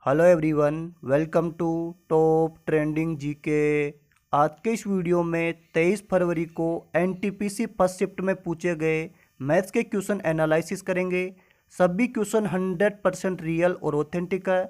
Hello everyone, welcome to top trending GK. आज के इस वीडियो में 23 फरवरी को एनटीपीसी फर्स्ट शिफ्ट में पूछे गए मैथ्स के क्वेश्चन एनालिसिस करेंगे। सभी क्वेश्चन 100% रियल और ऑथेंटिक है।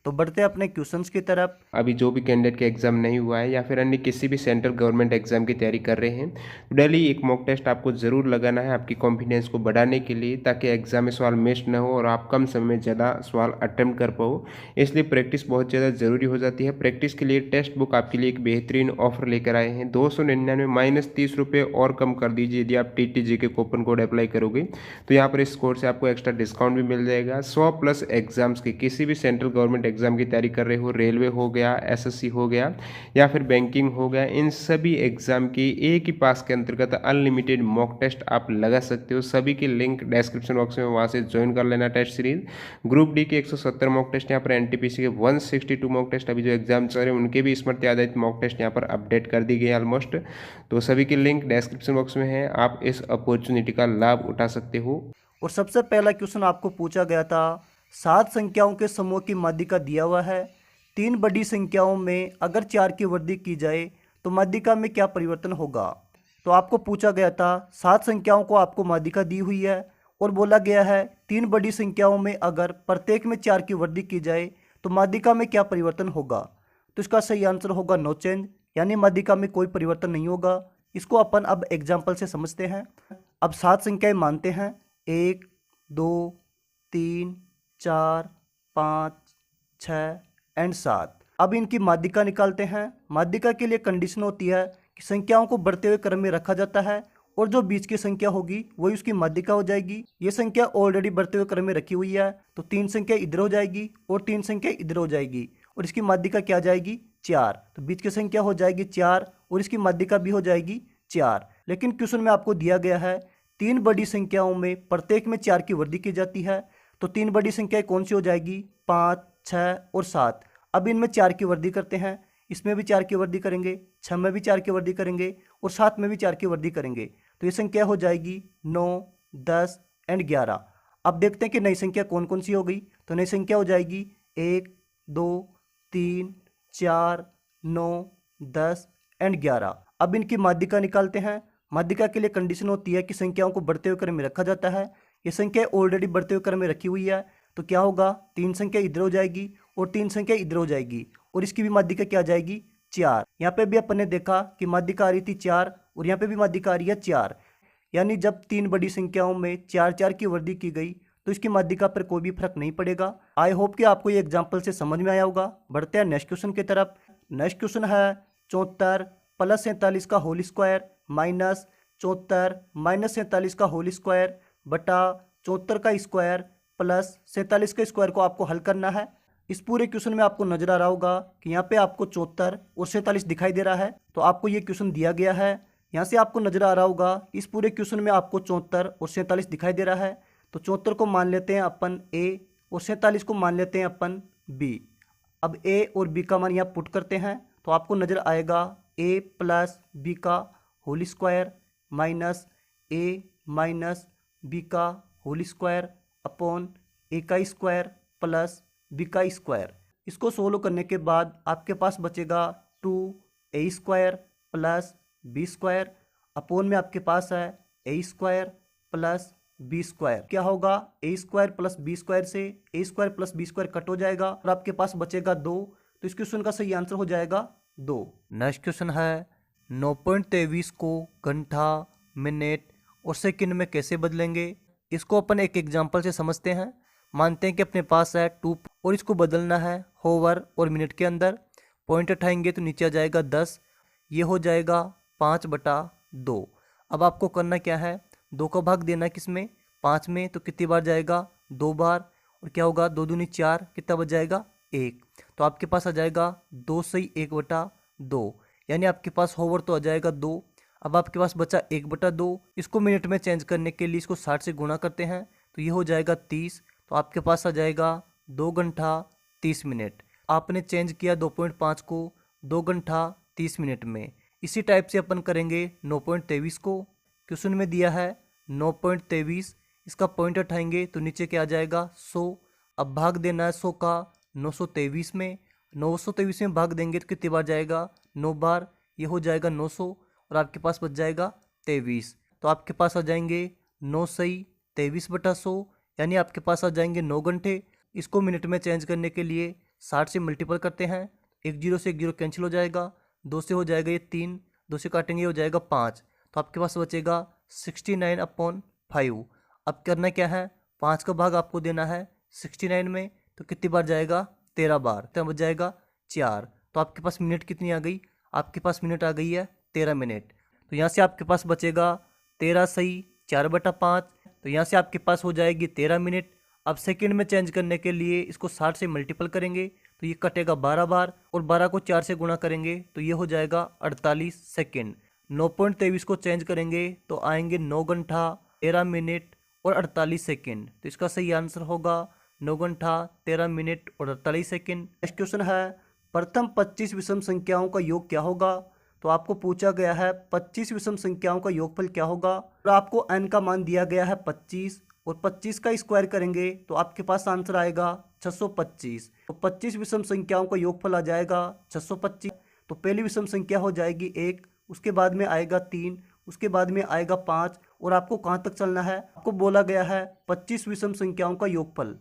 तो बढ़ते हैं अपने क्वेश्चंस की तरफ। अभी जो भी कैंडिडेट का एग्ज़ाम नहीं हुआ है या फिर अन्य किसी भी सेंट्रल गवर्नमेंट एग्जाम की तैयारी कर रहे हैं तो डेली एक मॉक टेस्ट आपको ज़रूर लगाना है आपकी कॉन्फिडेंस को बढ़ाने के लिए, ताकि एग्जाम में सवाल मिस ना हो और आप कम समय में ज़्यादा सवाल अटेम्प्ट कर पाओ। इसलिए प्रैक्टिस बहुत ज़्यादा ज़रूरी हो जाती है। प्रैक्टिस के लिए टेक्स्ट बुक आपके लिए एक बेहतरीन ऑफर लेकर आए हैं। 299 -30 रुपये और कम कर दीजिए यदि आप TTG के कूपन कोड अप्लाई करोगे तो यहाँ पर इस कोड से आपको एक्स्ट्रा डिस्काउंट भी मिल जाएगा। 100+ एग्जाम्स के किसी भी सेंट्रल गवर्नमेंट एग्जाम की तैयारी कर रहे हो, रेलवे हो गया, SSC हो गया या फिर बैंकिंग हो गया, इन सभी एग्जाम की एक ही पास के अंतर्गत अनलिमिटेड मॉक टेस्ट आप लगा सकते हो। सभी की लिंक डिस्क्रिप्शन बॉक्स में, वहाँ से ज्वाइन कर लेना टेस्ट सीरीज। ग्रुप डी के 170 मॉक टेस्ट, यहाँ पर एनटीपीसी के 162 मॉक टेस्ट, अभी जो एग्जाम चल रहे हैं उनके भी स्मृति आधारित मॉक टेस्ट यहाँ पर अपडेट कर दी गई ऑलमोस्ट। तो सभी की लिंक डिस्क्रिप्शन बॉक्स में है, आप इस अपॉर्चुनिटी का लाभ उठा सकते हो। और सबसे पहला क्वेश्चन आपको पूछा गया था, 7 संख्याओं के समूह की माध्यिका दिया हुआ है। 3 बड़ी संख्याओं में अगर 4 की वृद्धि की जाए तो माध्यिका में क्या परिवर्तन होगा। तो आपको पूछा गया था 7 संख्याओं को आपको माध्यिका दी हुई है और बोला गया है 3 बड़ी संख्याओं में अगर प्रत्येक में 4 की वृद्धि की जाए तो माध्यिका में क्या परिवर्तन होगा। तो इसका सही आंसर होगा नो चेंज, यानी माध्यिका में कोई परिवर्तन नहीं होगा। इसको अपन अब एग्जाम्पल से समझते हैं। अब 7 संख्याएं मानते हैं, 1, 2, 3, 4, 5, 6 एंड 7। अब इनकी माध्यिका निकालते हैं। माध्यिका के लिए कंडीशन होती है कि संख्याओं को बढ़ते हुए क्रम में रखा जाता है और जो बीच की संख्या होगी वही उसकी माध्यिका हो जाएगी। ये संख्या ऑलरेडी बढ़ते हुए क्रम में रखी हुई है, तो 3 संख्या इधर हो जाएगी और 3 संख्या इधर हो जाएगी और इसकी माध्यिका क्या आ जाएगी 4। तो बीच की संख्या हो जाएगी 4 और इसकी माध्यिका भी हो जाएगी 4। लेकिन क्वेश्चन में आपको दिया गया है 3 बड़ी संख्याओं में प्रत्येक में 4 की वृद्धि की जाती है। तो 3 बड़ी संख्याएं कौन सी हो जाएगी, 5, 6 और 7। अब इनमें 4 की वृद्धि करते हैं, इसमें भी 4 की वृद्धि करेंगे, 6 में भी 4 की वृद्धि करेंगे और 7 में भी 4 की वृद्धि करेंगे। तो ये संख्या हो जाएगी 9, 10 एंड 11। अब देखते हैं कि नई संख्या कौन कौन सी हो गई। तो नई संख्या हो जाएगी 1, 2, 3, 4, 9, 10 एंड 11। अब इनकी माध्यिका निकालते हैं। माध्यिका के लिए कंडीशन होती है कि संख्याओं को बढ़ते हुए क्रम में रखा जाता है। ये संख्या ऑलरेडी बढ़ते हुए क्रम में रखी हुई है, तो क्या होगा 3 संख्या इधर हो जाएगी और 3 संख्या इधर हो जाएगी और इसकी भी माध्यिका क्या आ जाएगी 4। यहाँ पे भी अपन ने देखा कि माध्यिका आ रही थी 4 और यहाँ पे भी माध्यिका आ रही है 4। यानी जब 3 बड़ी संख्याओं में 4 की वृद्धि की गई तो इसकी माध्यिका पर कोई भी फर्क नहीं पड़ेगा। आई होप कि आपको ये एग्जाम्पल से समझ में आया होगा। बढ़ते हैं नेक्स्ट क्वेश्चन की तरफ। नेक्स्ट क्वेश्चन है 74 + 47 का होल स्क्वायर माइनस 74 - 47 का होल स्क्वायर बटा 74 का स्क्वायर प्लस 47 के स्क्वायर को आपको हल करना है। इस पूरे क्वेश्चन में आपको नजर आ रहा होगा कि यहाँ पे आपको 74 और 47 दिखाई दे रहा है। तो आपको ये क्वेश्चन दिया गया है, यहाँ से आपको नजर आ रहा होगा इस पूरे क्वेश्चन में आपको 74 और 47 दिखाई दे रहा है। तो 74 को मान लेते हैं अपन A और 47 को मान लेते हैं अपन B। अब A और B का मान यहाँ पुट करते हैं तो आपको नजर आएगा A + B का whole square minus A - B का होल स्क्वायर अपॉन A का स्क्वायर प्लस B का स्क्वायर। इसको सोल्व करने के बाद आपके पास बचेगा 2A² प्लस B² अपॉन में आपके पास है A² प्लस B²। क्या होगा A² प्लस B² से A² प्लस B² कट हो जाएगा और आपके पास बचेगा 2। तो इस क्वेश्चन का सही आंसर हो जाएगा 2। नेक्स्ट क्वेश्चन है 9.23 को घंटा, मिनट और सेकंड में कैसे बदलेंगे। इसको अपन एक एग्जांपल से समझते हैं। मानते हैं कि अपने पास है 2 और इसको बदलना है होवर और मिनट के अंदर। पॉइंट उठाएंगे तो नीचे आ जाएगा 10, ये हो जाएगा 5/2। अब आपको करना क्या है, 2 का भाग देना किस में 5 में, तो कितनी बार जाएगा 2 बार और क्या होगा 2 दूनी 4, कितना बच जाएगा 1। तो आपके पास आ जाएगा 2 सही 1/2, यानी आपके पास होवर तो आ जाएगा 2। अब आपके पास बचा 1/2। इसको मिनट में चेंज करने के लिए इसको 60 से गुणा करते हैं तो ये हो जाएगा 30। तो आपके पास आ जाएगा 2 घंटा 30 मिनट। आपने चेंज किया 2.5 को 2 घंटा 30 मिनट में। इसी टाइप से अपन करेंगे 9.23 को। क्वेश्चन में दिया है 9.23, इसका पॉइंट उठाएंगे तो नीचे क्या आ जाएगा 100। अब भाग देना है 100 का 923 में। 923 में भाग देंगे तो कितनी बार जाएगा, 9 बार, ये हो जाएगा 900 और आपके पास बच जाएगा 23। तो आपके पास आ जाएंगे 9 सही 23/100, यानी आपके पास आ जाएंगे 9 घंटे। इसको मिनट में चेंज करने के लिए 60 से मल्टीपल करते हैं, एक जीरो से एक जीरो कैंसिल हो जाएगा, 2 से हो जाएगा ये 3, 2 से काटेंगे हो जाएगा 5, तो आपके पास बचेगा 69/5। अब करना क्या है, 5 का भाग आपको देना है 69 में, तो कितनी बार जाएगा, 13 बार, तो बच जाएगा 4। तो आपके पास मिनट कितनी आ गई, आपके पास मिनट आ गई है 13 मिनट। तो यहाँ से आपके पास बचेगा 13 सही 4/5, तो यहाँ से आपके पास हो जाएगी 13 मिनट। अब सेकंड में चेंज करने के लिए इसको 60 से मल्टीपल करेंगे तो ये कटेगा 12 बार, और 12 को 4 से गुणा करेंगे तो ये हो जाएगा 48 सेकेंड। 9.23 को चेंज करेंगे तो आएंगे 9 घंटा 13 मिनट और 48 सेकेंड। तो इसका सही आंसर होगा 9 घंटा 13 मिनट और 48 सेकेंड। नेक्स्ट क्वेश्चन है, प्रथम 25 विषम संख्याओं का योग क्या होगा। तो आपको पूछा गया है 25 विषम संख्याओं का योगफल क्या होगा, और आपको n का मान दिया गया है 25, और 25 का स्क्वायर करेंगे तो आपके पास आंसर आएगा 625। तो 25 विषम संख्याओं का योगफल आ जाएगा 625। तो पहली विषम संख्या हो जाएगी 1, उसके बाद में आएगा 3, उसके बाद में आएगा 5, और आपको कहाँ तक चलना है, आपको बोला गया है 25 विषम संख्याओं का योगफल।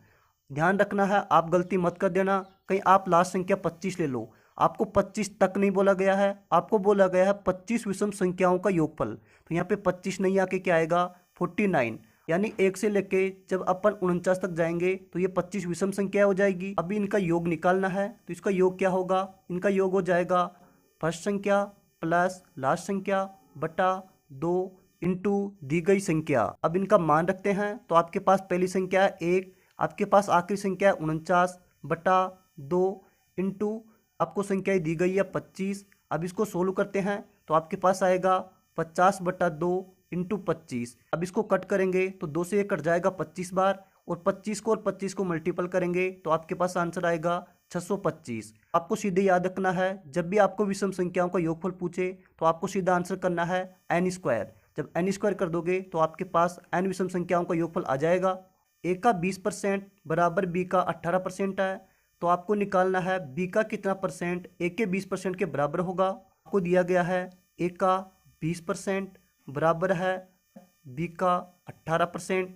ध्यान रखना है, आप गलती मत कर देना, कहीं आप लास्ट संख्या 25 ले लो। आपको 25 तक नहीं बोला गया है, आपको बोला गया है 25 विषम संख्याओं का योगफल। तो यहाँ पे 25 नहीं आके क्या आएगा, 49, यानी 1 से लेके जब अपन 49 तक जाएंगे तो ये 25 विषम संख्या हो जाएगी। अभी इनका योग निकालना है, तो इसका योग क्या होगा, इनका योग हो जाएगा फर्स्ट संख्या प्लस लास्ट संख्या बटा 2 इंटू दी गई संख्या। अब इनका मान रखते हैं, तो आपके पास पहली संख्या है 1, आपके पास आखिरी संख्या है 49 बटा 2 इंटू आपको संख्या दी गई है 25। अब इसको सोल्व करते हैं तो आपके पास आएगा 50/2 इंटू 25। अब इसको कट करेंगे तो 2 से ये कट जाएगा 25 बार, और 25 को और 25 को मल्टीपल करेंगे तो आपके पास आंसर आएगा 625। आपको सीधे याद रखना है, जब भी आपको विषम संख्याओं का योगफल पूछे तो आपको सीधा आंसर करना है n स्क्वायर। जब n स्क्वायर कर दोगे तो आपके पास n विषम संख्याओं का योगफल आ जाएगा। a का 20% बराबर b का 18% है, तो आपको निकालना है b का कितना परसेंट a के 20% के बराबर होगा। आपको दिया गया है a का 20% बराबर है b का 18%।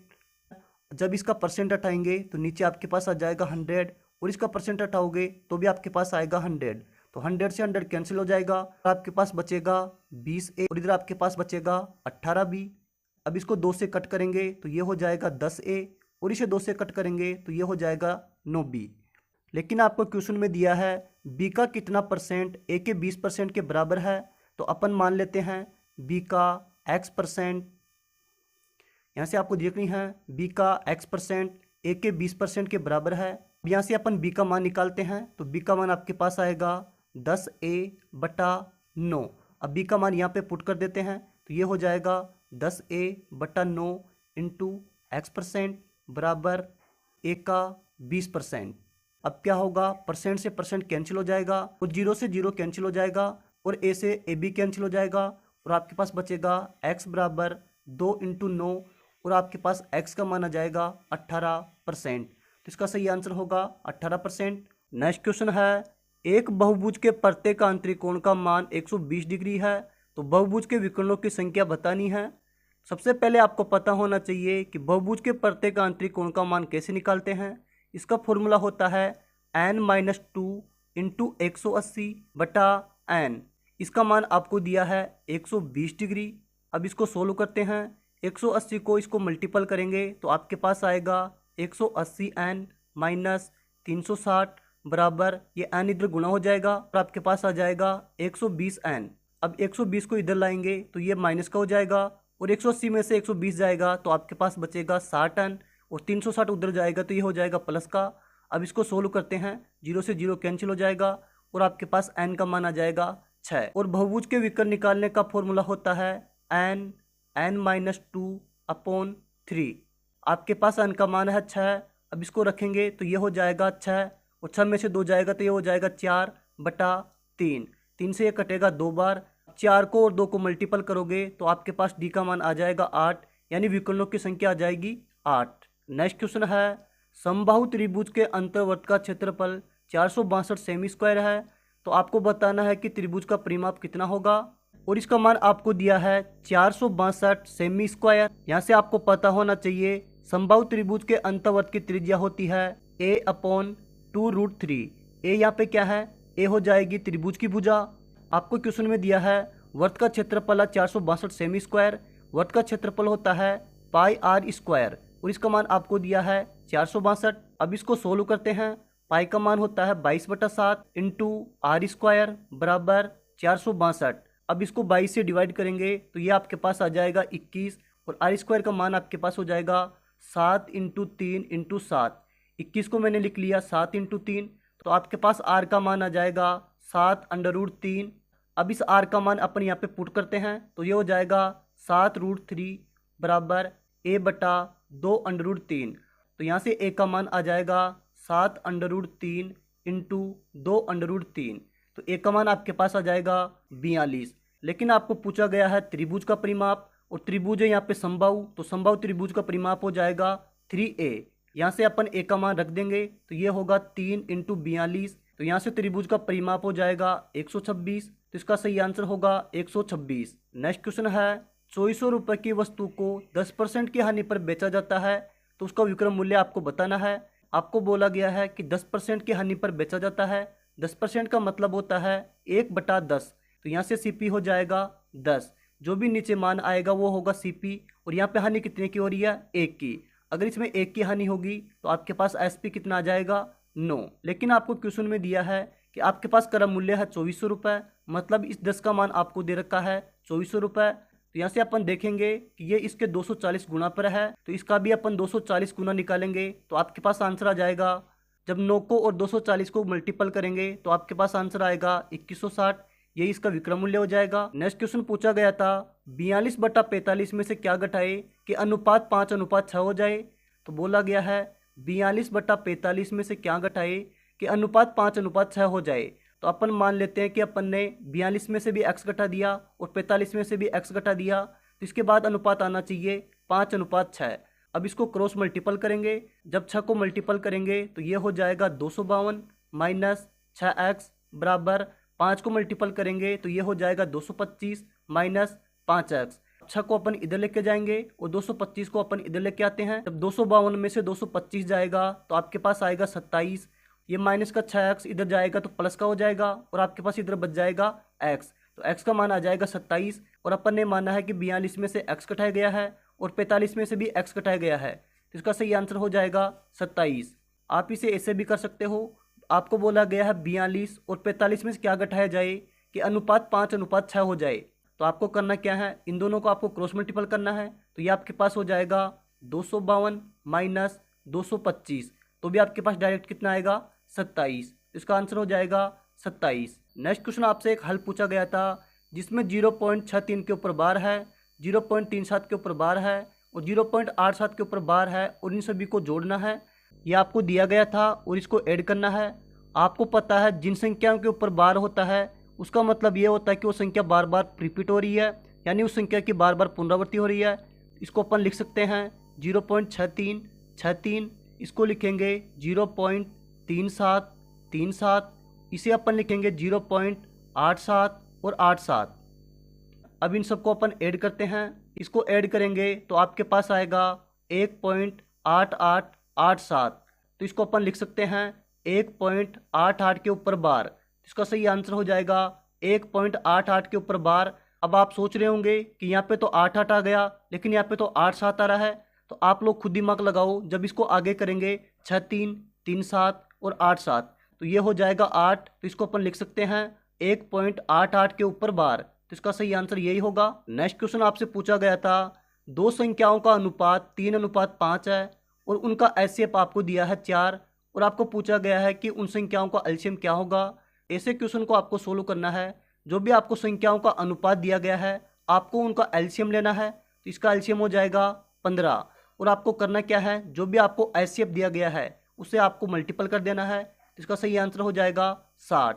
जब इसका परसेंट हटाएंगे तो नीचे आपके पास आ जाएगा 100, और इसका परसेंट हटाओगे तो भी आपके पास आएगा 100। तो 100 से 100 कैंसिल हो जाएगा, और आपके पास बचेगा 20a, और इधर आपके पास बचेगा 18b। अब इसको 2 से कट करेंगे तो ये हो जाएगा 10a, और इसे 2 से कट करेंगे तो ये हो जाएगा 9b। लेकिन आपको क्वेश्चन में दिया है b का कितना परसेंट a के 20% के बराबर है, तो अपन मान लेते हैं b का x%। यहाँ से आपको देखनी है b का x% a के 20% के बराबर है। अब यहाँ से अपन b का मान निकालते हैं, तो b का मान आपके पास आएगा 10a/9। अब b का मान यहाँ पे पुट कर देते हैं तो ये हो जाएगा 10a/9 इंटू x% बराबर a का 20%। अब क्या होगा, परसेंट से परसेंट कैंसिल हो जाएगा, और 0 से 0 कैंसिल हो जाएगा, और a से ab कैंसिल हो जाएगा, और आपके पास बचेगा x बराबर 2 इंटू 9, और आपके पास x का मान आ जाएगा 18%। तो इसका सही आंसर होगा 18%। नेक्स्ट क्वेश्चन है, एक बहुभुज के प्रत्येक आंतरिक कोण का मान 120 डिग्री है, तो बहुभुज के विकर्णों की संख्या बतानी है। सबसे पहले आपको पता होना चाहिए कि बहुभुज के प्रत्येक आंतरिक कोण का मान कैसे निकालते हैं। इसका फॉर्मूला होता है n-2 इंटू 180 बटा n। इसका मान आपको दिया है 120 डिग्री। अब इसको सोल्व करते हैं, 180 को इसको मल्टीपल करेंगे तो आपके पास आएगा 180n माइनस 360 बराबर, ये n इधर गुणा हो जाएगा और आपके पास आ जाएगा 120n। अब 120 को इधर लाएंगे तो ये माइनस का हो जाएगा, और 180 में से 120 जाएगा तो आपके पास बचेगा 60n, और 360 उधर जाएगा तो ये हो जाएगा प्लस का। अब इसको सोल्व करते हैं, 0 से 0 कैंसिल हो जाएगा, और आपके पास n का मान आ जाएगा 6। और बहुभुज के विकर्ण निकालने का फॉर्मूला होता है n-2/3। आपके पास n का मान है 6। अब इसको रखेंगे तो ये हो जाएगा 6, और 6 में से 2 जाएगा तो ये हो जाएगा 4/3। 3 से ये कटेगा 2 बार, 4 को और 2 को मल्टीपल करोगे तो आपके पास d का मान आ जाएगा 8, यानी विकर्णों की संख्या आ जाएगी 8। नेक्स्ट क्वेश्चन है, समबाहु त्रिभुज के अंतर्वर्त का क्षेत्रफल 462 सेमी स्क्वायर है। तो आपको बताना है कि त्रिभुज का परिमाप कितना होगा और इसका मान आपको दिया है 462 सेमी स्क्वायर। यहाँ से आपको पता होना चाहिए समबाहु त्रिभुज के अंतर्वर्त की त्रिज्या होती है a/2√3। ए यहाँ पे क्या है, ए हो जाएगी त्रिभुज की भुजा। आपको क्वेश्चन में दिया है वर्त का क्षेत्रफल है 462 सेमी स्क्वायर। वर्त का क्षेत्रफल होता है पाई आर स्क्वायर और इसका मान आपको दिया है 462। अब इसको सोल्व करते हैं। पाई का मान होता है 22/7 इंटू आर स्क्वायर बराबर 462। अब इसको 22 से डिवाइड करेंगे तो ये आपके पास आ जाएगा 21 और आर स्क्वायर का मान आपके पास हो जाएगा 7 इंटू 3 इंटू 7। 21 को मैंने लिख लिया 7 इंटू 3, तो आपके पास आर का मान आ जाएगा 7√3। अब इस आर का मान अपन यहाँ पे पुट करते हैं तो ये हो जाएगा 7√3 बराबर a/2√3। तो यहाँ से a का मान आ जाएगा 7√3 इंटू 2√3। तो a का मान आपके पास आ जाएगा 42। लेकिन आपको पूछा गया है त्रिभुज का परिमाप और त्रिभुज है यहाँ पे समबाहु, तो समबाहु त्रिभुज का परिमाप हो जाएगा 3a। यहाँ से अपन a का मान रख देंगे तो ये होगा 3 इंटू 42। तो यहाँ से त्रिभुज का परिमाप हो जाएगा 126। तो इसका सही आंसर होगा 126। नेक्स्ट क्वेश्चन है 2400 रुपये की वस्तु को 10% की हानि पर बेचा जाता है तो उसका विक्रय मूल्य आपको बताना है। आपको बोला गया है कि 10% की हानि पर बेचा जाता है। 10% का मतलब होता है 1/10। तो यहाँ से सीपी हो जाएगा 10। जो भी नीचे मान आएगा वो होगा सीपी और यहाँ पे हानि कितने की हो रही है, 1 की। अगर इसमें 1 की हानि होगी तो आपके पास एसपी कितना आ जाएगा, 9। लेकिन आपको क्वेश्चन में दिया है कि आपके पास क्रय मूल्य है 2400 रुपये, मतलब इस 10 का मान आपको दे रखा है 2400 रुपये। तो यहाँ से अपन देखेंगे कि ये इसके 240 गुना पर है, तो इसका भी अपन 240 गुना निकालेंगे तो आपके पास आंसर आ जाएगा। जब 9 को और 240 को मल्टीपल करेंगे तो आपके पास आंसर आएगा 2160। यही इसका विक्रय मूल्य हो जाएगा। नेक्स्ट क्वेश्चन पूछा गया था 42/45 में से क्या घटाए कि अनुपात 5:6 हो जाए। तो बोला गया है 42/45 में से क्या घटाए कि अनुपात 5:6 हो जाए। तो अपन मान लेते हैं कि अपन ने 42 में से भी x घटा दिया और 45 में से भी x घटा दिया, तो इसके बाद अनुपात आना चाहिए 5:6। अब इसको क्रॉस मल्टीपल करेंगे। जब 6 को मल्टीपल करेंगे तो ये हो जाएगा 252 माइनस 6x बराबर 5 को मल्टीपल करेंगे तो ये हो जाएगा 225 माइनस 5x। 6 को अपन इधर लेके जाएंगे और 225 को अपन इधर लेके आते हैं। जब 252 में से 225 जाएगा तो आपके पास आएगा 27। ये माइनस का 6x इधर जाएगा तो प्लस का हो जाएगा और आपके पास इधर बच जाएगा x। तो x का मान आ जाएगा 27 और अपन ने माना है कि 42 में से x कटाया गया है और 45 में से भी x कटाया गया है, तो इसका सही आंसर हो जाएगा 27। आप इसे ऐसे भी कर सकते हो। आपको बोला गया है 42 और 45 में से क्या घटाया जाए कि अनुपात 5:6 हो जाए। तो आपको करना क्या है, इन दोनों को आपको क्रॉस मल्टीपल करना है। तो ये आपके पास हो जाएगा 252 माइनस 225, तो भी आपके पास डायरेक्ट कितना आएगा, 27। इसका आंसर हो जाएगा 27। नेक्स्ट क्वेश्चन आपसे एक हल पूछा गया था जिसमें 0.63 के ऊपर बार है, 0.37 के ऊपर बार है और 0.87 के ऊपर बार है और इन सभी को जोड़ना है। ये आपको दिया गया था और इसको ऐड करना है। आपको पता है जिन संख्याओं के ऊपर बार होता है उसका मतलब ये होता है कि वो संख्या बार बार रिपीट हो रही है, यानी उस संख्या की बार बार पुनरावृत्ति हो रही है। इसको अपन लिख सकते हैं 0.63, इसको लिखेंगे 0.37, इसे अपन लिखेंगे 0.87 और 87। अब इन सबको अपन ऐड करते हैं। इसको ऐड करेंगे तो आपके पास आएगा 1.8887। तो इसको अपन लिख सकते हैं 1.88 के ऊपर बार। इसका सही आंसर हो जाएगा 1.88 के ऊपर बार। अब आप सोच रहे होंगे कि यहाँ पे तो 88 आ गया लेकिन यहाँ पे तो 87 आ रहा है, तो आप लोग खुद दिमाग लगाओ। जब इसको आगे करेंगे 63, 37 और 87 तो ये हो जाएगा 8। तो इसको अपन लिख सकते हैं 1.88 के ऊपर बार। तो इसका सही आंसर यही होगा। नेक्स्ट क्वेश्चन आपसे पूछा गया था दो संख्याओं का अनुपात 3:5 है और उनका एचसीएफ आपको दिया है 4 और आपको पूछा गया है कि उन संख्याओं का एलसीएम क्या होगा। ऐसे क्वेश्चन को आपको सोल्व करना है। जो भी आपको संख्याओं का अनुपात दिया गया है आपको उनका एलसीएम लेना है। तो इसका एलसीएम हो जाएगा 15 और आपको करना क्या है, जो भी आपको एचसीएफ दिया गया है उसे आपको मल्टीपल कर देना है। तो इसका सही आंसर हो जाएगा 60।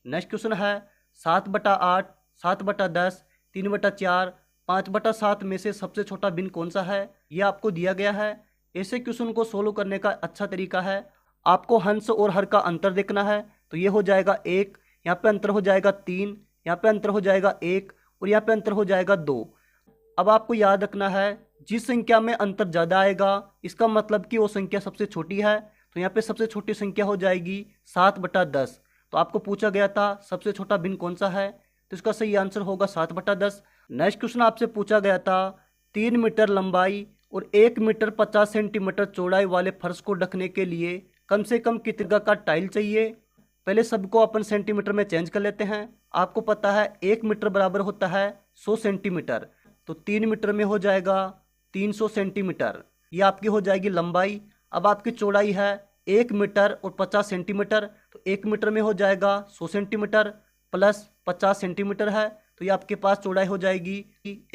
नेक्स्ट क्वेश्चन है 7/8, 7/10, 3/4, 5/7 में से सबसे छोटा भिन्न कौन सा है। यह आपको दिया गया है। ऐसे क्वेश्चन को सोल्व करने का अच्छा तरीका है, आपको हंस और हर का अंतर देखना है। तो ये हो जाएगा 1, यहाँ पे अंतर हो जाएगा 3, यहाँ पे अंतर हो जाएगा 1 और यहाँ पे अंतर हो जाएगा 2। अब आपको याद रखना है, जिस संख्या में अंतर ज़्यादा आएगा इसका मतलब कि वो संख्या सबसे छोटी है। तो यहाँ पे सबसे छोटी संख्या हो जाएगी 7/10। तो आपको पूछा गया था सबसे छोटा भिन्न कौन सा है, तो इसका सही आंसर होगा 7/10। नेक्स्ट क्वेश्चन आपसे पूछा गया था 3 मीटर लंबाई और 1 मीटर 50 सेंटीमीटर चौड़ाई वाले फर्श को ढकने के लिए कम से कम कितने का टाइल चाहिए। पहले सबको अपन सेंटीमीटर में चेंज कर लेते हैं। आपको पता है 1 मीटर बराबर होता है 100 सेंटीमीटर, तो 3 मीटर में हो जाएगा 300 सेंटीमीटर। ये आपकी हो जाएगी लंबाई। अब आपकी चौड़ाई है 1 मीटर और 50 सेंटीमीटर, तो 1 मीटर में हो जाएगा 100 सेंटीमीटर प्लस 50 सेंटीमीटर है, तो ये आपके पास चौड़ाई हो जाएगी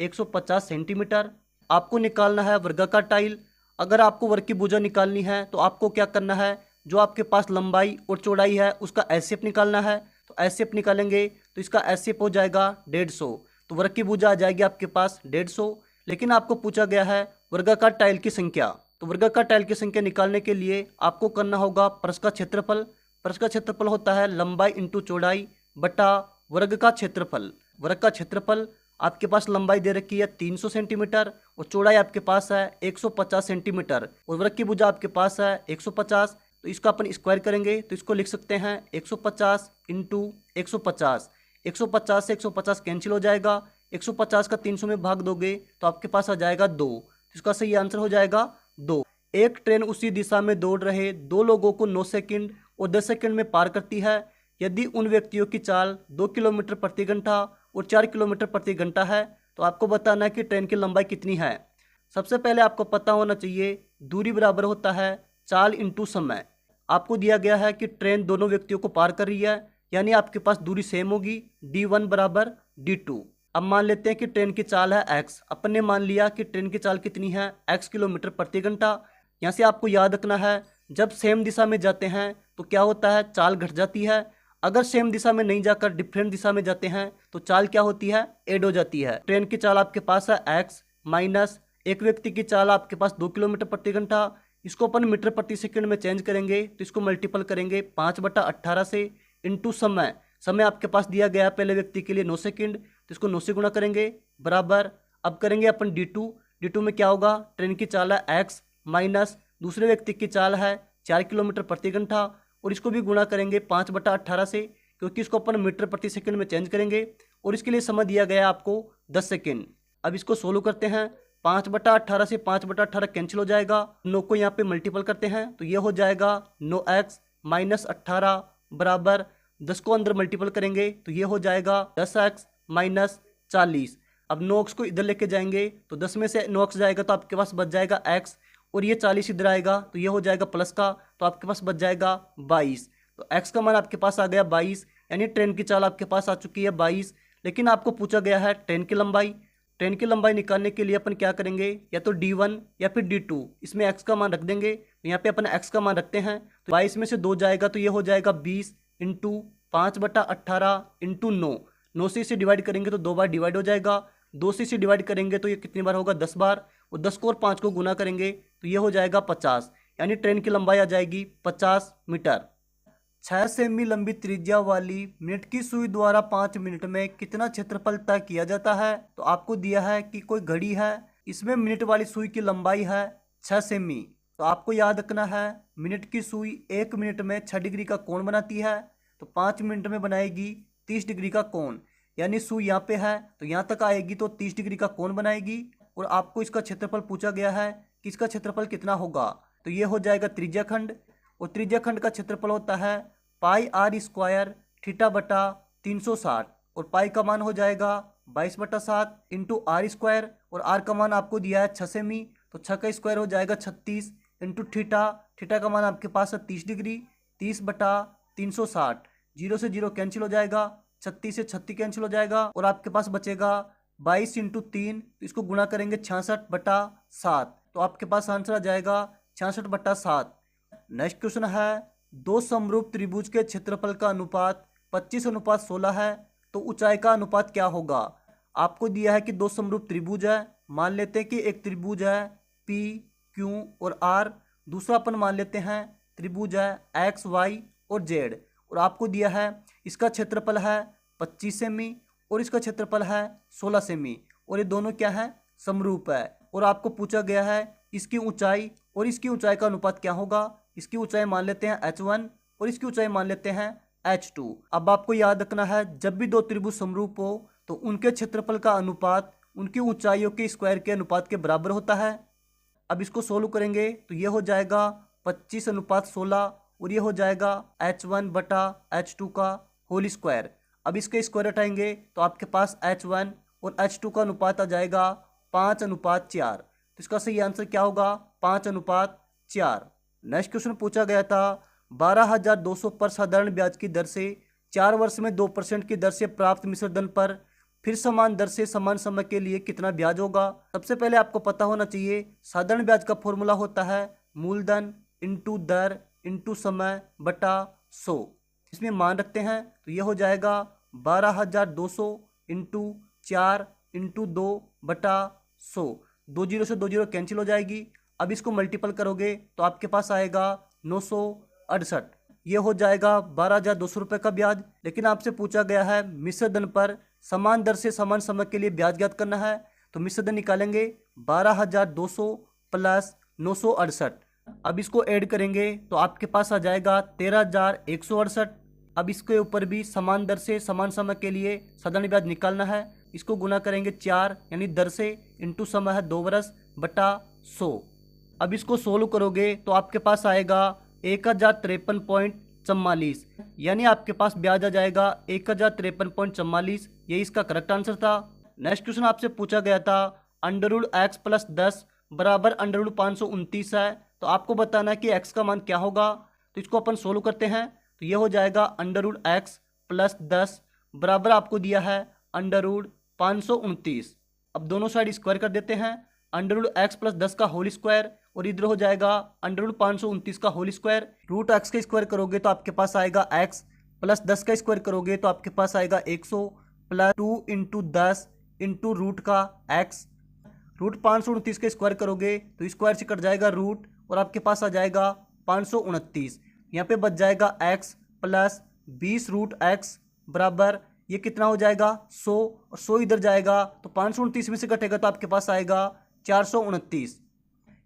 150 सेंटीमीटर। आपको निकालना है वर्गाकार टाइल। अगर आपको वर्ग की भुजा निकालनी है तो आपको क्या करना है, जो आपके पास लंबाई और चौड़ाई है उसका एचसीएफ निकालना है। तो एचसीएफ निकालेंगे तो इसका एचसीएफ हो जाएगा 150, तो वर्ग की भुजा आ जाएगी आपके पास 150। लेकिन आपको पूछा गया है वर्गाकार टाइल की संख्या। तो वर्गाकार टाइल की संख्या निकालने के लिए आपको करना होगा फर्श का क्षेत्रफल। फर्श का क्षेत्रफल होता है लंबाई इंटू चौड़ाई बटा वर्ग का क्षेत्रफल। वर्ग का क्षेत्रफल आपके पास लंबाई दे रखी है 300 सेंटीमीटर और चौड़ाई आपके पास है 150 सेंटीमीटर और वर्ग की भुजा आपके पास है 150। तो इसका अपन स्क्वायर करेंगे तो इसको लिख सकते हैं 150 इंटू 150। 150 से 150 कैंसिल हो जाएगा। 150 का 300 में भाग दोगे तो आपके पास आ जाएगा 2। इसका सही आंसर हो जाएगा 2। एक ट्रेन उसी दिशा में दौड़ रहे 2 लोगों को 9 सेकंड और 10 सेकंड में पार करती है। यदि उन व्यक्तियों की चाल 2 किलोमीटर प्रति घंटा और 4 किलोमीटर प्रति घंटा है तो आपको बताना है कि ट्रेन की लंबाई कितनी है। सबसे पहले आपको पता होना चाहिए दूरी बराबर होता है चाल इंटू समय। आपको दिया गया है कि ट्रेन दोनों व्यक्तियों को पार कर रही है, यानी आपके पास दूरी सेम होगी d1 बराबर d2। अब मान लेते हैं कि ट्रेन की चाल है x। अपन ने मान लिया कि ट्रेन की चाल कितनी है x किलोमीटर प्रति घंटा। यहाँ से आपको याद रखना है जब सेम दिशा में जाते हैं तो क्या होता है, चाल घट जाती है। अगर सेम दिशा में नहीं जाकर डिफरेंट दिशा में जाते हैं तो चाल क्या होती है, ऐड हो जाती है। ट्रेन की चाल आपके पास है x माइनस एक व्यक्ति की चाल आपके पास 2 किलोमीटर प्रति घंटा। इसको अपन मीटर प्रति सेकंड में चेंज करेंगे तो इसको मल्टीपल करेंगे 5/18 से इंटू समय। समय आपके पास दिया गया पहले व्यक्ति के लिए 9 सेकंड, तो इसको 9 से गुणा करेंगे बराबर। अब करेंगे अपन d2 में क्या होगा, ट्रेन की चाल है x माइनस दूसरे व्यक्ति की चाल है 4 किलोमीटर प्रति घंटा और इसको भी गुणा करेंगे 5/18 से, क्योंकि इसको अपन मीटर प्रति सेकंड में चेंज करेंगे और इसके लिए समय दिया गया है आपको 10 सेकंड। अब इसको सोल्व करते हैं। 5/18 से 5/18 कैंसिल हो जाएगा। 9 को यहाँ पे मल्टीपल करते हैं तो ये हो जाएगा 9x माइनस 18 बराबर 10 को अंदर मल्टीपल करेंगे तो ये हो जाएगा 10x माइनस 40। अब 9x को इधर लेके जाएंगे तो 10 में से 9x जाएगा तो आपके पास बच जाएगा x और ये 40 इधर आएगा तो ये हो जाएगा प्लस का, तो आपके पास बच जाएगा 22। तो x का मान आपके पास आ गया 22, यानी ट्रेन की चाल आपके पास आ चुकी है 22। लेकिन आपको पूछा गया है ट्रेन की लंबाई। ट्रेन की लंबाई निकालने के लिए अपन क्या करेंगे, या तो d1 या फिर d2, इसमें x का मान रख देंगे। तो यहाँ पे अपन x का मान रखते हैं तो 22 में से 2 जाएगा तो ये हो जाएगा 20 इंटू 5/18 इंटू 9। 9 से इसे डिवाइड करेंगे तो 2 बार डिवाइड हो जाएगा। 2 से इसे डिवाइड करेंगे तो ये कितनी बार होगा, 10 बार। और 10 को और 5 को गुना करेंगे तो ये हो जाएगा 50, यानी ट्रेन की लंबाई आ जाएगी 50 मीटर। 6 सेमी लंबी त्रिज्या वाली मिनट की सुई द्वारा 5 मिनट में कितना क्षेत्रफल तय किया जाता है। तो आपको दिया है कि कोई घड़ी है, इसमें मिनट वाली सुई की लंबाई है 6 सेमी। तो आपको याद रखना है मिनट की सुई 1 मिनट में 6 डिग्री का कोण बनाती है, तो 5 मिनट में बनाएगी 30 डिग्री का कोण। यानी सुई यहाँ पे है तो यहाँ तक आएगी तो 30 डिग्री का कोण बनाएगी। और आपको इसका क्षेत्रफल पूछा गया है कि इसका क्षेत्रफल कितना होगा, तो ये हो जाएगा त्रिज्या खंड। और त्रिज्या खंड का क्षेत्रफल होता है पाई r स्क्वायर थीटा बटा 360 और पाई का मान हो जाएगा 22/7 इंटू आर स्क्वायर। और r का मान आपको दिया है 6 सेमी, तो 6 का स्क्वायर हो जाएगा 36 इंटू थीटा। थीटा का मान आपके पास है 30 डिग्री। 30/360, 0 से 0 कैंसिल हो जाएगा, 36 से 36 कैंसिल हो जाएगा और आपके पास बचेगा 22 इंटू 3, तो इसको गुणा करेंगे 66/7, तो आपके पास आंसर आ जाएगा 66/7। नेक्स्ट क्वेश्चन है, दो समरूप त्रिभुज के क्षेत्रफल का अनुपात 25:16 है, तो ऊंचाई का अनुपात क्या होगा। आपको दिया है कि दो समरूप त्रिभुज है। मान लेते हैं कि एक त्रिभुज है पी क्यू और आर। दूसरा अपन मान लेते हैं त्रिभुज है एक्स वाई और जेड, और आपको दिया है इसका क्षेत्रफल है 25 सेमी और इसका क्षेत्रफल है 16 सेमी, और ये दोनों क्या है, समरूप है। और आपको पूछा गया है इसकी ऊंचाई और इसकी ऊंचाई का अनुपात क्या होगा। इसकी ऊंचाई मान लेते हैं h1 और इसकी ऊंचाई मान लेते हैं h2। अब आपको याद रखना है जब भी दो त्रिभुज समरूप हो तो उनके क्षेत्रफल का अनुपात उनकी ऊंचाइयों के स्क्वायर के अनुपात के बराबर होता है। अब इसको सोल्व करेंगे तो ये हो जाएगा 25:16 और ये हो जाएगा h1 बटा h2 का होल स्क्वायर। अब इसके स्क्वायर हटाएंगे तो आपके पास h1 और h2 का अनुपात आ जाएगा 5:4। तो इसका सही आंसर क्या होगा, 5:4। नेक्स्ट क्वेश्चन पूछा गया था 12,200 पर साधारण ब्याज की दर से 4 वर्ष में 2% की दर से प्राप्त मिश्र धन पर फिर समान दर से समान समय के लिए कितना ब्याज होगा। सबसे पहले आपको पता होना चाहिए साधारण ब्याज का फॉर्मूला होता है मूलधन इंटू दर इंटू समय बटा 100। इसमें मान रखते हैं तो ये हो जाएगा 12,200 इंटू 4 इंटू 2 बटा 100। 2 जीरो से 2 जीरो कैंसिल हो जाएगी। अब इसको मल्टीपल करोगे तो आपके पास आएगा 968। ये हो जाएगा 12,200 रुपये का ब्याज। लेकिन आपसे पूछा गया है मिश्र धन पर समान दर से समान समय के लिए ब्याज ज्ञात करना है, तो मिश्र धन निकालेंगे 12,200 प्लस 968। अब इसको ऐड करेंगे तो आपके पास आ जाएगा 13,168। अब इसके ऊपर भी समान दर से समान समय के लिए साधारण ब्याज निकालना है। इसको गुना करेंगे 4 यानी दर से इंटू समय है 2 वर्ष बटा 100। अब इसको सोल्व करोगे तो आपके पास आएगा 1053.44, यानी आपके पास ब्याज आ जाएगा 1053.44। यही इसका करेक्ट आंसर था। नेक्स्ट क्वेश्चन आपसे पूछा गया था √x + 10 बराबर √529 है, तो आपको बताना है कि x का मान क्या होगा। तो इसको अपन सोल्व करते हैं तो ये हो जाएगा √x + 10 बराबर आपको दिया है √529। अब दोनों साइड स्क्वायर कर देते हैं, √x + 10 का होल स्क्वायर और इधर हो जाएगा √529 का होल स्क्वायर। √x का स्क्वायर करोगे तो आपके पास आएगा x, प्लस 10 का स्क्वायर करोगे तो आपके पास आएगा 100 प्लस 2 × 10 इंटू रूट का x। √529 का स्क्वायर करोगे तो स्क्वायर से कट जाएगा रूट और आपके पास आ जाएगा 529। यहाँ पे बच जाएगा x प्लस 20√x बराबर ये कितना हो जाएगा 100, और 100 इधर जाएगा तो 529 में से कटेगा तो आपके पास आएगा 429।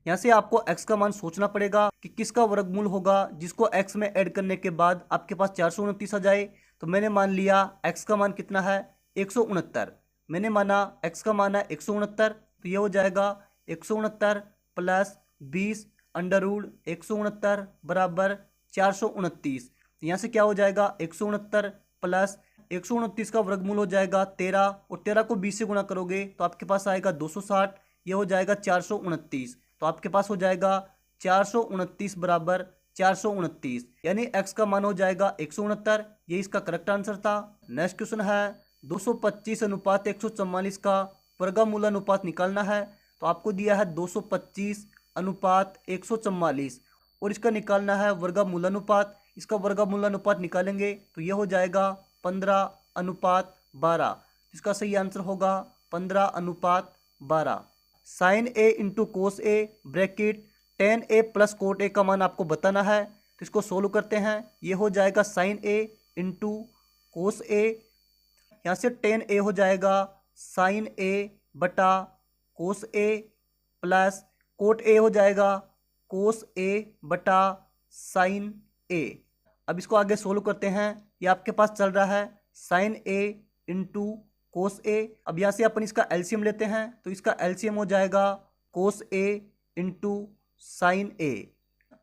यहाँ से आपको x का मान सोचना पड़ेगा कि किसका वर्गमूल होगा जिसको x में ऐड करने के बाद आपके पास 429 आ जाए। तो मैंने मान लिया x का मान कितना है 169। मैंने माना x का मान है 169, तो ये हो जाएगा 169 प्लस 20 √169 बराबर 429। तो यहाँ से क्या हो जाएगा 169 प्लस 129 का वर्गमूल हो जाएगा 13, और 13 को 20 से गुणा करोगे तो आपके पास आएगा 260। ये हो जाएगा 429। तो आपके पास हो जाएगा 429 बराबर 429, यानी x का मान हो जाएगा 169। ये इसका करेक्ट आंसर था। नेक्स्ट क्वेश्चन है 225:144 का वर्गमूलानुपात निकालना है। तो आपको दिया है 225:144 और इसका निकालना है वर्गमूलानुपात। इसका वर्गमूलानुपात निकालेंगे तो ये हो जाएगा 15:12। इसका सही आंसर होगा 15:12। sin a into cos A bracket tan a plus cot A का मान आपको बताना है। तो इसको सोल्व करते हैं। ये हो जाएगा sin a इंटू कोस ए, यहाँ से tan a हो जाएगा sin a बटा कोस ए प्लस कोट ए हो जाएगा कोस ए बटा sin a। अब इसको आगे सोल्व करते हैं। ये आपके पास चल रहा है sin a इंटू कोस ए। अब यहाँ से अपन इसका एलसीएम लेते हैं तो इसका एलसीएम हो जाएगा कोस ए इंटू साइन ए।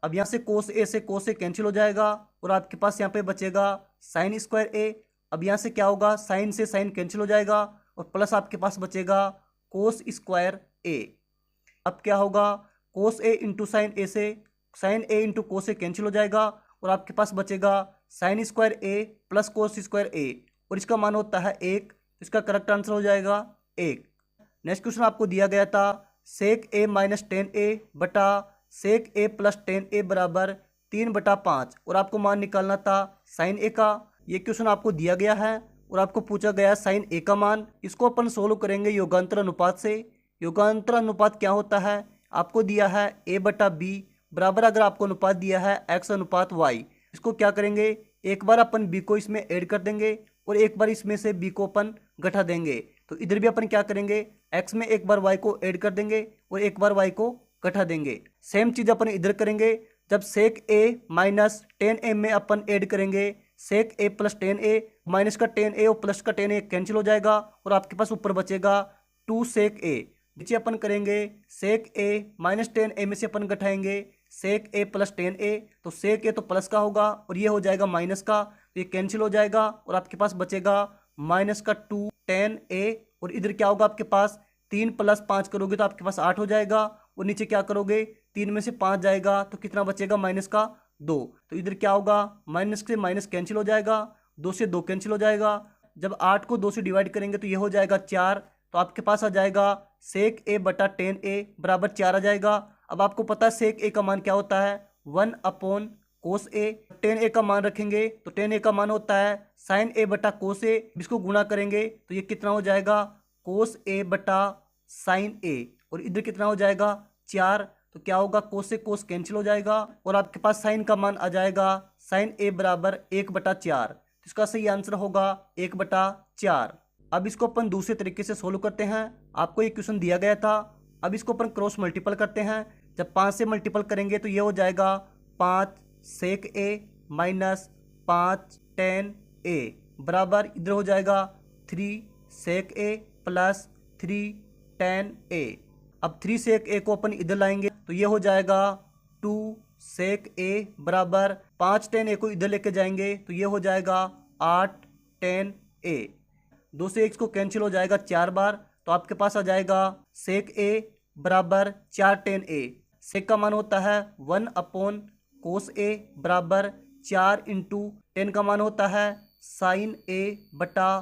अब यहाँ से कोस ए से कोस ए कैंसिल हो जाएगा और आपके पास यहाँ पे बचेगा साइन स्क्वायर ए। अब यहाँ से क्या होगा साइन से साइन कैंसिल हो जाएगा और प्लस आपके पास बचेगा कोस स्क्वायर ए। अब क्या होगा कोस ए इंटू साइन ए से साइन ए इंटू कोस ए कैंसिल हो जाएगा और आपके पास बचेगा साइन स्क्वायर ए प्लस कोस स्क्वायर ए, और इसका मान होता है 1। इसका करेक्ट आंसर हो जाएगा 1। नेक्स्ट क्वेश्चन आपको दिया गया था सेक a माइनस 10a बटा सेक a प्लस 10a बराबर 3/5 और आपको मान निकालना था साइन a का। ये क्वेश्चन आपको दिया गया है और आपको पूछा गया है साइन a का मान। इसको अपन सोल्व करेंगे योगांतर अनुपात से। योगांतर अनुपात क्या होता है, आपको दिया है a बटा b बराबर, अगर आपको अनुपात दिया है x अनुपात y, इसको क्या करेंगे, एक बार अपन b को इसमें ऐड कर देंगे और एक बार इसमें से b को अपन घटा देंगे। तो इधर भी अपन क्या करेंगे, x में एक बार y को ऐड कर देंगे और एक बार y को घटा देंगे। सेम चीज़ अपन इधर करेंगे, जब सेक a माइनस 10a में अपन ऐड करेंगे सेक a प्लस 10a, माइनस का 10a और प्लस का 10a कैंसिल हो जाएगा और आपके पास ऊपर बचेगा 2 सेक a। नीचे अपन करेंगे सेक a माइनस 10a में से अपन घटाएंगे सेक a प्लस 10a, तो सेक a तो प्लस का होगा और ये हो जाएगा माइनस का, तो ये कैंसिल हो जाएगा और आपके पास बचेगा माइनस का 2 10a। और इधर क्या होगा आपके पास, 3 प्लस 5 करोगे तो आपके पास 8 हो जाएगा और नीचे क्या करोगे, 3 में से 5 जाएगा तो कितना बचेगा, माइनस का 2। तो इधर क्या होगा, माइनस से माइनस कैंसिल हो जाएगा, 2 से 2 कैंसिल हो जाएगा। जब 8 को 2 से डिवाइड करेंगे तो ये हो जाएगा 4, तो आपके पास आ जाएगा सेक a बटा 10a बराबर 4 आ जाएगा। अब आपको पता है सेक a का मान क्या होता है, 1 अपॉन कोस a। 10a का मान रखेंगे तो 10a का मान होता है साइन a बटा कोस a, इसको गुणा करेंगे तो ये कितना हो जाएगा, कोस a बटा साइन a, और इधर कितना हो जाएगा 4, तो क्या होगा, कोस से कोस कैंसिल हो जाएगा और आपके पास साइन का मान आ जाएगा साइन a बराबर 1/4। तो इसका सही आंसर होगा 1/4। अब इसको अपन दूसरे तरीके से सोल्व करते हैं। आपको ये क्वेश्चन दिया गया था, अब इसको अपन क्रॉस मल्टीपल करते हैं। जब 5 से मल्टीपल करेंगे तो ये हो जाएगा 5 सेक a माइनस 5 10 a बराबर, इधर हो जाएगा 3 सेक a प्लस 3 10 a। अब 3 सेक a को अपन इधर लाएंगे तो ये हो जाएगा 2 सेक a बराबर 5 10 a को इधर लेके जाएंगे तो ये हो जाएगा 8 10 a। 2 से 1 को कैंसिल हो जाएगा 4 बार, तो आपके पास आ जाएगा सेक a बराबर 4 10 a। सेक का मान होता है 1 अपॉन कोस a बराबर 4 इंटू 10 का मान होता है साइन a बटा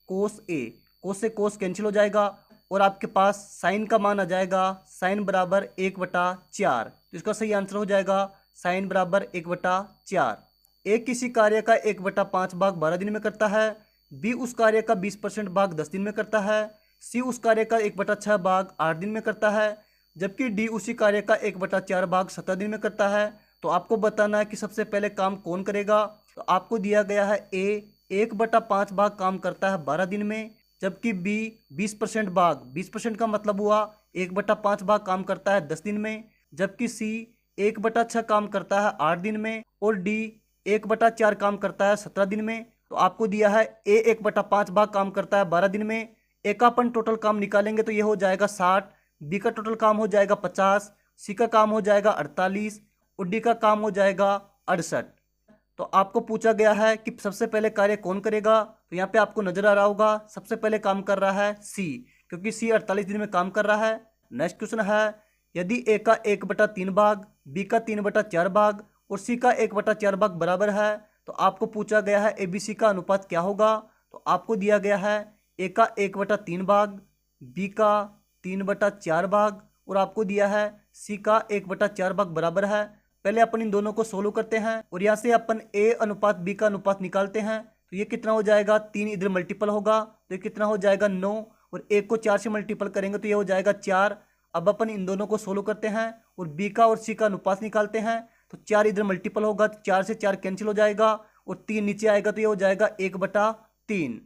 कोस a। कोस से कोस कैंसिल हो जाएगा और आपके पास साइन का मान आ जाएगा साइन बराबर 1/4। तो इसका सही आंसर हो जाएगा साइन बराबर 1/4। ए किसी कार्य का 1/5 भाग 12 दिन में करता है, बी उस कार्य का 20% भाग 10 दिन में करता है, सी उस कार्य का 1/6 भाग 8 दिन में करता है, जबकि डी उसी कार्य का 1/4 भाग 17 दिन में करता है। तो आपको बताना है कि सबसे पहले काम कौन करेगा। तो आपको दिया गया है ए 1/5 भाग काम करता है 12 दिन में, जबकि बी 20% भाग, 20% का मतलब हुआ 1/5 भाग काम करता है 10 दिन में, जबकि सी 1/6 काम करता है 8 दिन में और डी 1/4 काम करता है 17 दिन में। तो आपको दिया है ए 1/5 भाग काम करता है 12 दिन में, ए का अपन टोटल काम निकालेंगे तो ये हो जाएगा 60, बी का टोटल काम हो जाएगा 50, सी का काम हो जाएगा 48 और डी का काम हो जाएगा 68। तो आपको पूछा गया है कि सबसे पहले कार्य कौन करेगा, तो यहाँ पे आपको नजर आ रहा होगा सबसे पहले काम कर रहा है सी, क्योंकि सी 48 दिन में काम कर रहा है। नेक्स्ट क्वेश्चन है, यदि ए का 1/3 भाग, बी का 3/4 भाग और सी का 1/4 भाग बराबर है, तो आपको पूछा गया है ए बी सी का अनुपात क्या होगा। तो आपको दिया गया है ए का 1/3 भाग, बी का 3/4 भाग और आपको दिया है सी का 1/4 भाग बराबर है। पहले अपन इन दोनों को सोल्व करते हैं और यहाँ से अपन ए अनुपात बी का अनुपात निकालते हैं। तो ये कितना हो जाएगा, 3 इधर मल्टीपल होगा तो ये कितना हो जाएगा 9 और 1 को 4 से मल्टीपल करेंगे तो ये हो जाएगा 4। अब अपन इन दोनों को सोल्व करते हैं और बी का और सी का अनुपात निकालते हैं। तो 4 इधर मल्टीपल होगा तो 4 से 4 कैंसिल हो जाएगा और 3 नीचे आएगा तो ये हो जाएगा 1/3।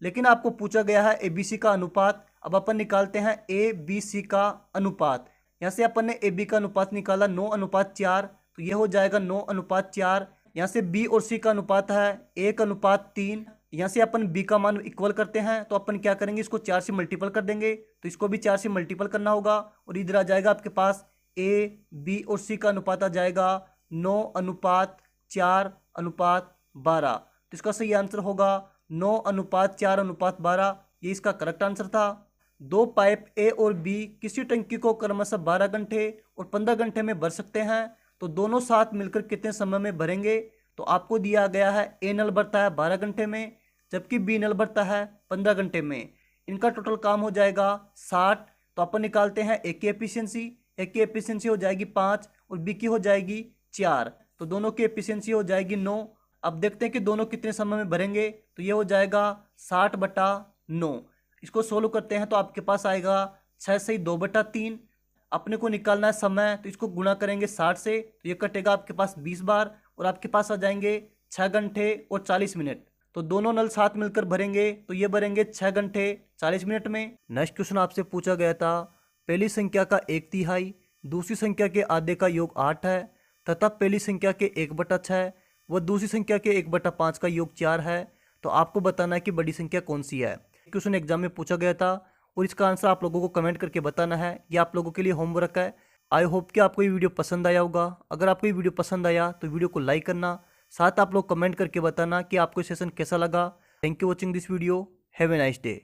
लेकिन आपको पूछा गया है ए बी सी का अनुपात। अब अपन निकालते हैं ए बी सी का अनुपात। यहाँ से अपन ने ए बी का अनुपात निकाला 9:4, तो ये हो जाएगा 9:4। यहाँ से बी और सी का अनुपात है 1:3। यहाँ से अपन बी का मान इक्वल करते हैं तो अपन क्या करेंगे, इसको 4 से मल्टीपल कर देंगे, तो इसको भी 4 से मल्टीपल करना होगा और इधर आ जाएगा आपके पास ए बी और सी का अनुपात आ जाएगा 9:4:12। तो इसका सही आंसर होगा 9:4:12। ये इसका करेक्ट आंसर था। 2 पाइप ए और बी किसी टंकी को क्रमशः 12 घंटे और 15 घंटे में भर सकते हैं, तो दोनों साथ मिलकर कितने समय में भरेंगे। तो आपको दिया गया है ए नल भरता है 12 घंटे में, जबकि बी नल भरता है 15 घंटे में। इनका टोटल काम हो जाएगा 60। तो अपन निकालते हैं ए की एफिशिएंसी। ए की एफिशिएंसी हो जाएगी 5 और बी की हो जाएगी 4, तो दोनों की एफिशिएंसी हो जाएगी 9। अब देखते हैं कि दोनों कितने समय में भरेंगे, तो ये हो जाएगा 60/9। इसको सोल्व करते हैं तो आपके पास आएगा 6 से 2/3। अपने को निकालना है समय, तो इसको गुणा करेंगे 60 से, तो ये कटेगा आपके पास 20 बार और आपके पास आ जाएंगे 6 घंटे और 40 मिनट। तो दोनों नल साथ मिलकर भरेंगे तो ये भरेंगे 6 घंटे 40 मिनट में। नेक्स्ट क्वेश्चन आपसे पूछा गया था, पहली संख्या का 1/3, दूसरी संख्या के आधे का योग 8 है तथा पहली संख्या के 1/6 व दूसरी संख्या के 1/5 का योग 4 है, तो आपको बताना है कि बड़ी संख्या कौन सी है। क्वेश्चन एग्जाम में पूछा गया था और इसका आंसर आप लोगों को कमेंट करके बताना है। ये आप लोगों के लिए होमवर्क है। आई होप कि आपको ये वीडियो पसंद आया होगा। अगर आपको ये वीडियो पसंद आया तो वीडियो को लाइक करना, साथ आप लोग कमेंट करके बताना कि आपको सेशन कैसा लगा। Thank you watching this video. Have a nice day.